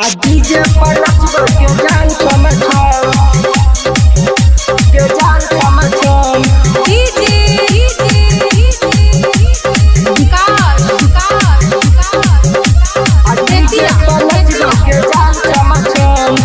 आ डीजे पर नचबो के जान समझम के जान समझम डीजे विकास आ डीजे पर नचबो के जान समझम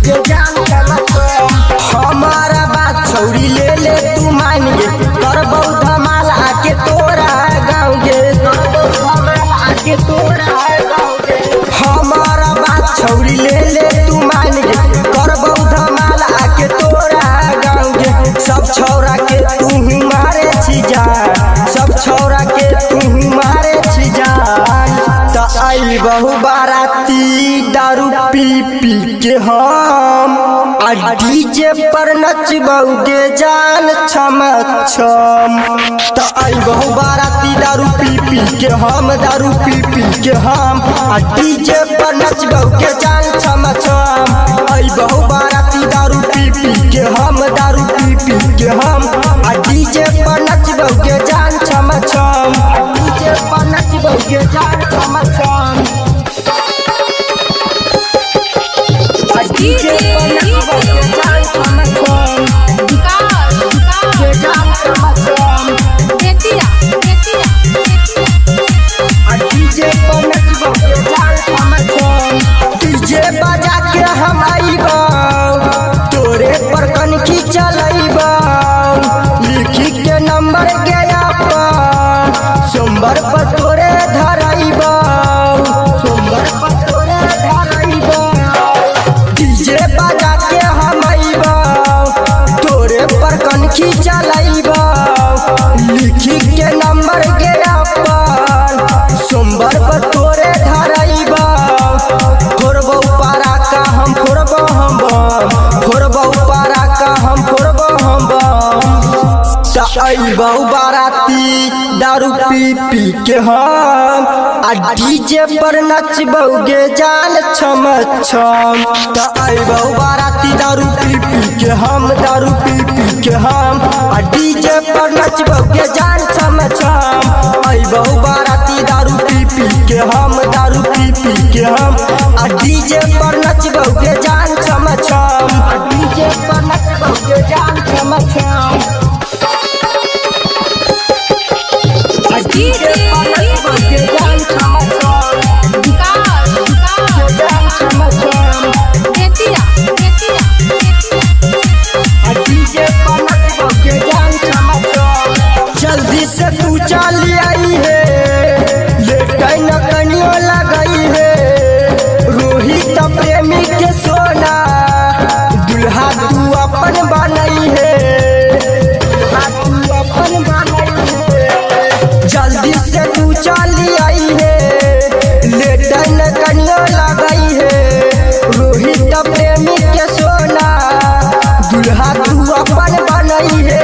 के जान समझम हमारा बात छौरी ले ले तू मान गे करबौ धमाल आके तोरा गाँव गे करबौ धमाल आके तोरा गाँव गे हमारा बात छौरी ले ले तू मान गे करबौ धमाल आके तोरा गाँव गे सब छौरा के तू मारे छी जान सब छौरा के तू मारे छी जान त आई बहु बाराती दारू पी पी के हम आ डीजे पर नचबौगे जान छम छम त आई बहु बाराती दारू पी पी के हम दारू पी पी के हम आ डीजे पर नचबौगे जान छम छम आई बहु बाराती दारू पी पी के हम दारू पी पी के हम आ डीजे पर नचबौगे जान छम छम डीजे पर नचबौगे जान छम छम डीजे पर नचबौगे जान छम छम विकास के जान छम छम आ डीजे पर नचबौगे जान छम छम डीजे बजा के हम आइबौ तोरे पर कनखी चलैबौ लिखी के नंबर गया पर सोमवार पर तोरे धरैबौ सोमवार पर तोरे धरैबौ डीजे बजा के हम आइबौ तोरे पर कनखी चलैबौ लिखी के नंबर गया पर सोमवार पर तोरे धरैबौ फोड़बौ पारा का हम फोड़बौ हम बम फोड़बौ पारा का हम फोड़बौ हम बम त अइबौ बाराती दारू पी पी के हम आ डीजे पर नचबौगे जान छम छम त अइबौ बाराती दारू पी पी के हम दारू पी पी के हम आ डीजे पर नचबौगे जान छम छम अइबौ बाराती दारू पी पी के हम दारू पी पी के हम आ डीजे पर नचबौगे जान छम छम आ डीजे पर नचबौगे जान छम छम आ डीजे पर नचबौगे जान छम छम विकास के जान छम छम आ डीजे पर नचबौगे जान छम छम जल्दी से तू चली आई है लेटै न कनियो लगई है रोहित प्रेमी के सोना दुल्हा तू अपन बनई है दुल्हा तू अपन बनई है जल्दी से तू चली आई है लेटै न कनियो लगई है रोहित प्रेमी के सोना दुल्हा तू अपन बनई है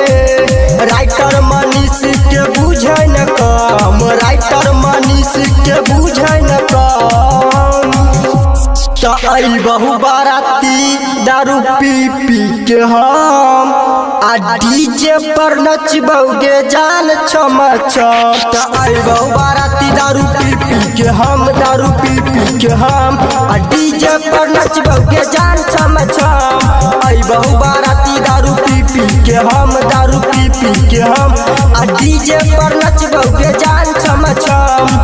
राइटर मनीष के बुझै न काम राइटर मनीष के बुझै न काम त आई बहु बाराती दारू पी पी के हम आ डीजे पर नचबौगे जान छम छम त आई बहु बाराती दारू पी पी के हम दारू पी पी के हम आ डीजे पर नचबौगे जान छम छम आई बहु बाराती दारू पी पी के हम दारू पी पी के हम आ डीजे पर नचबौगे जान छम छम।